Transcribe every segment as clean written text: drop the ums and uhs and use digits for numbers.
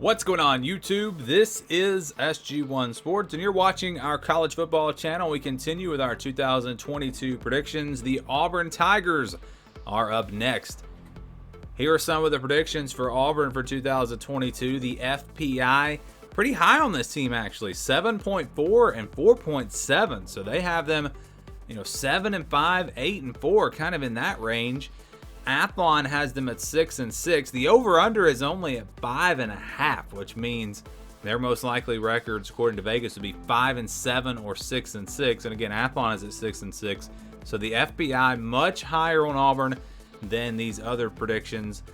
What's going on, YouTube? This is SG1 Sports, and you're watching our college football channel. We continue with our 2022 predictions. The Auburn Tigers are up next. Here are some of the predictions for Auburn for 2022. The FPI, pretty high on this team, actually. 7.4 and 4.7. So they have them, 7-5, 8-4, kind of in that range. Athlon has them at 6-6. The over/under is only at 5.5, which means their most likely records, according to Vegas, would be 5-7 or 6-6. And again, Athlon is at 6-6. So the FPI much higher on Auburn than these other predictions.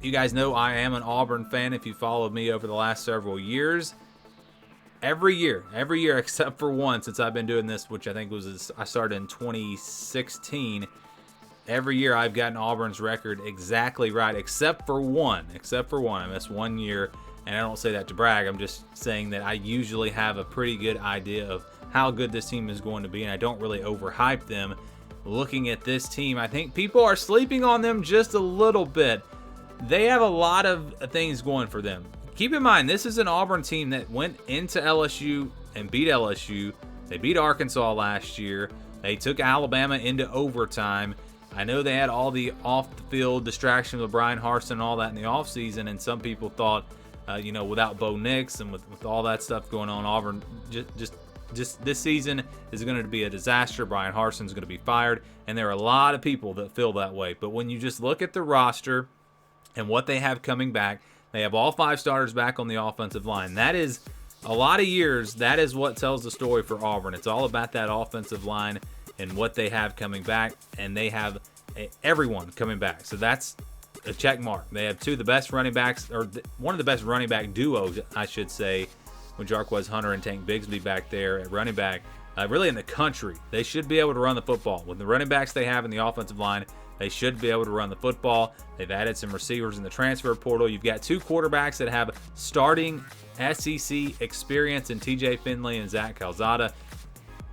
You guys know I am an Auburn fan if you followed me over the last several years. Every year except for one since I've been doing this, which I think I started in 2016. Every year I've gotten Auburn's record exactly right, except for one. I missed 1 year, and I don't say that to brag. I'm just saying that I usually have a pretty good idea of how good this team is going to be, and I don't really overhype them. Looking at this team, I think people are sleeping on them just a little bit. They have a lot of things going for them. Keep in mind, this is an Auburn team that went into LSU and beat LSU. They beat Arkansas last year. They took Alabama into overtime. I know they had all the off-the-field distractions with Brian Harsin and all that in the offseason, and some people thought, without Bo Nix and with all that stuff going on, Auburn just this season is going to be a disaster. Brian Harsin is going to be fired, and there are a lot of people that feel that way. But when you just look at the roster and what they have coming back, they have all 5 starters back on the offensive line. That is a lot of years. That is what tells the story for Auburn. It's all about that offensive line and what they have coming back, and they have everyone coming back. So that's a check mark. They have 2 of the best running backs, or one of the best running back duos, I should say, with Jarquez Hunter and Tank Bigsby back there at running back, really in the country. They should be able to run the football. With the running backs they have in the offensive line, they should be able to run the football. They've added some receivers in the transfer portal. You've got 2 quarterbacks that have starting SEC experience in TJ Finley and Zach Calzada.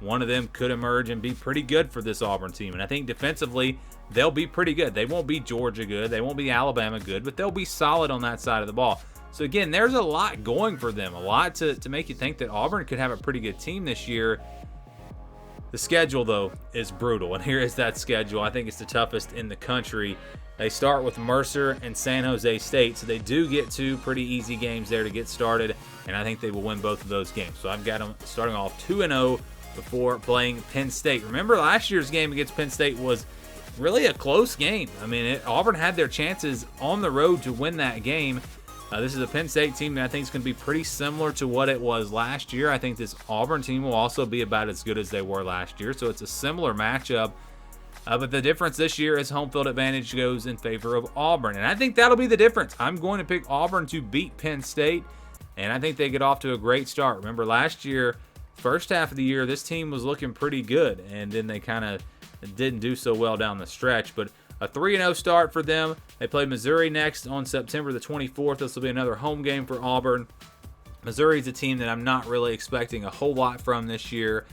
One of them could emerge and be pretty good for this Auburn team. And I think defensively, they'll be pretty good. They won't be Georgia good. They won't be Alabama good, but they'll be solid on that side of the ball. So again, there's a lot going for them. A lot to make you think that Auburn could have a pretty good team this year. The schedule, though, is brutal. And here is that schedule. I think it's the toughest in the country. They start with Mercer and San Jose State. So they do get 2 pretty easy games there to get started. And I think they will win both of those games. So I've got them starting off 2-0. Before playing Penn State. Remember, last year's game against Penn State was really a close game. I mean, Auburn had their chances on the road to win that game. This is a Penn State team that I think is going to be pretty similar to what it was last year. I think this Auburn team will also be about as good as they were last year, so it's a similar matchup. But the difference this year is home field advantage goes in favor of Auburn, and I think that'll be the difference. I'm going to pick Auburn to beat Penn State, and I think they get off to a great start. Remember, last year, first half of the year, this team was looking pretty good, and then they kind of didn't do so well down the stretch. But a 3-0 start for them. They play Missouri next on September the 24th. This will be another home game for Auburn. Missouri's a team that I'm not really expecting a whole lot from this year.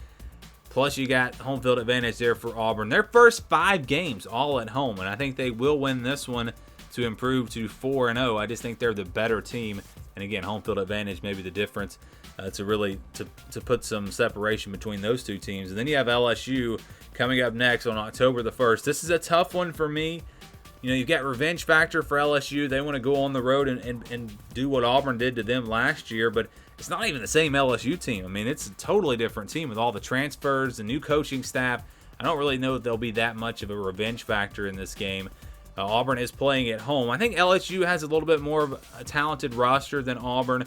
Plus, you got home field advantage there for Auburn. Their first 5 games all at home, and I think they will win this one to improve to 4-0. I just think they're the better team. And again, home field advantage may be the difference to put some separation between those 2 teams. And then you have LSU coming up next on October the 1st. This is a tough one for me. You've got revenge factor for LSU. They want to go on the road and do what Auburn did to them last year, but it's not even the same LSU team. I mean, it's a totally different team with all the transfers, the new coaching staff. I don't really know that there'll be that much of a revenge factor in this game. Auburn is playing at home. I think LSU has a little bit more of a talented roster than Auburn.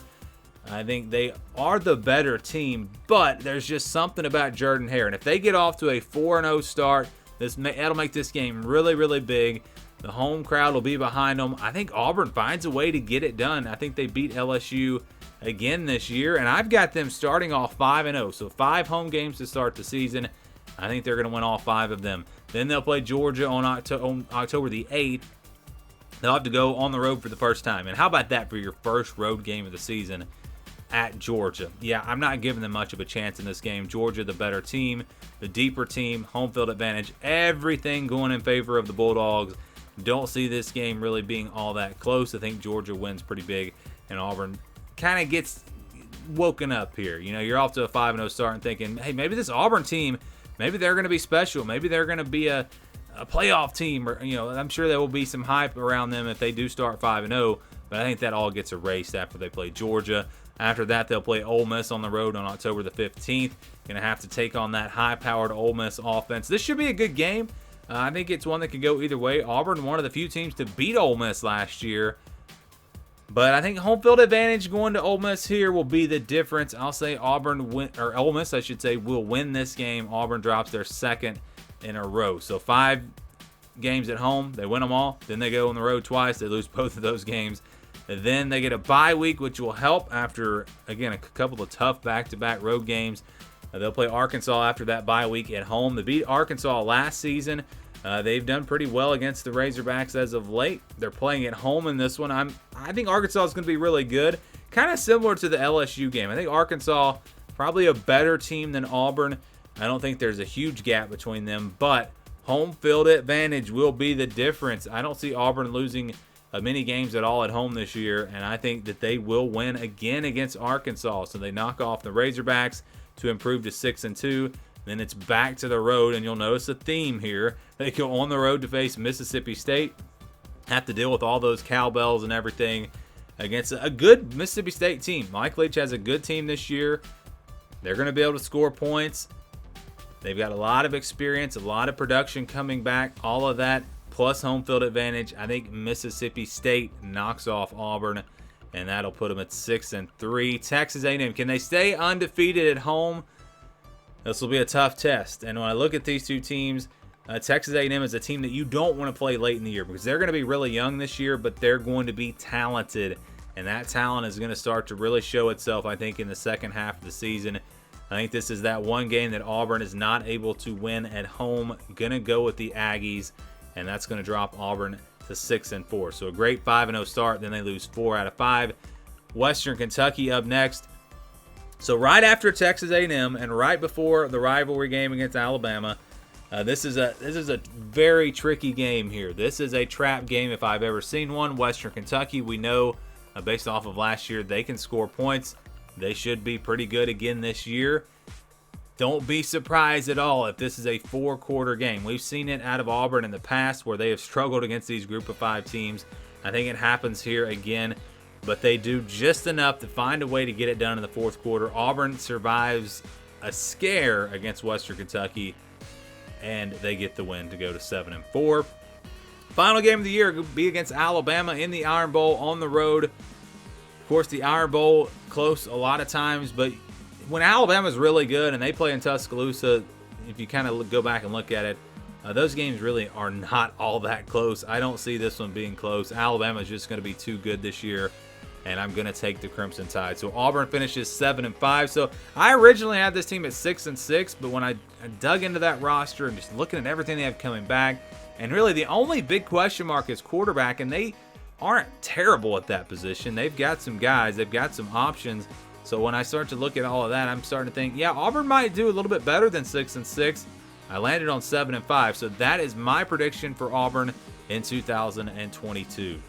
I think they are the better team, but there's just something about Jordan Hare. And if they get off to a 4-0 start, that'll make this game really, really big. The home crowd will be behind them. I think Auburn finds a way to get it done. I think they beat LSU again this year, and I've got them starting off 5-0. So 5 home games to start the season. I think they're going to win all 5 of them. Then they'll play Georgia on October the 8th. They'll have to go on the road for the first time. And how about that for your first road game of the season at Georgia? Yeah, I'm not giving them much of a chance in this game. Georgia, the better team, the deeper team, home field advantage, everything going in favor of the Bulldogs. Don't see this game really being all that close. I think Georgia wins pretty big and Auburn kind of gets woken up here. You know, you're off to a 5-0 start and thinking, hey, maybe this Auburn team, maybe they're going to be special. Maybe they're going to be a playoff team. Or, you know, I'm sure there will be some hype around them if they do start 5-0, but I think that all gets erased after they play Georgia. After that, they'll play Ole Miss on the road on October the 15th. Going to have to take on that high-powered Ole Miss offense. This should be a good game. I think it's one that could go either way. Auburn, one of the few teams to beat Ole Miss last year. But I think home field advantage going to Ole Miss here will be the difference. I'll say Ole Miss, I should say, will win this game. Auburn drops their second in a row. So 5 games at home, they win them all. Then they go on the road twice. They lose both of those games. And then they get a bye week, which will help after, again, a couple of tough back-to-back road games. They'll play Arkansas after that bye week at home. They beat Arkansas last season. They've done pretty well against the Razorbacks as of late. They're playing at home in this one. I think Arkansas is going to be really good. Kind of similar to the LSU game. I think Arkansas probably a better team than Auburn. I don't think there's a huge gap between them, but home field advantage will be the difference. I don't see Auburn losing many games at all at home this year, and I think that they will win again against Arkansas. So they knock off the Razorbacks to improve to 6-2. Then it's back to the road, and you'll notice a theme here. They go on the road to face Mississippi State, have to deal with all those cowbells and everything against a good Mississippi State team. Mike Leach has a good team this year. They're going to be able to score points. They've got a lot of experience, a lot of production coming back, all of that, plus home field advantage. I think Mississippi State knocks off Auburn, and that'll put them at 6-3. Texas A&M, can they stay undefeated at home? This will be a tough test. And when I look at these two teams, Texas A&M is a team that you don't want to play late in the year because they're going to be really young this year, but they're going to be talented. And that talent is going to start to really show itself, I think, in the second half of the season. I think this is that one game that Auburn is not able to win at home. Going to go with the Aggies, and that's going to drop Auburn to 6-4. So a great 5-0 start. Then they lose 4 out of 5. Western Kentucky up next. So right after Texas A&M and right before the rivalry game against Alabama, this is a very tricky game here. This is a trap game if I've ever seen one. Western Kentucky, we know based off of last year, they can score points. They should be pretty good again this year. Don't be surprised at all if this is a 4-quarter game. We've seen it out of Auburn in the past where they have struggled against these group of 5 teams. I think it happens here again. But they do just enough to find a way to get it done in the 4th quarter. Auburn survives a scare against Western Kentucky, and they get the win to go to 7-4. Final game of the year will be against Alabama in the Iron Bowl on the road. Of course, the Iron Bowl close a lot of times, but when Alabama's really good and they play in Tuscaloosa, if you kind of go back and look at it, those games really are not all that close. I don't see this one being close. Alabama's just going to be too good this year, and I'm going to take the Crimson Tide. So Auburn finishes 7-5. So I originally had this team at 6-6, but when I dug into that roster and just looking at everything they have coming back, and really the only big question mark is quarterback, and they aren't terrible at that position. They've got some guys. They've got some options. So when I start to look at all of that, I'm starting to think, yeah, Auburn might do a little bit better than 6-6. I landed on 7-5. So that is my prediction for Auburn in 2022.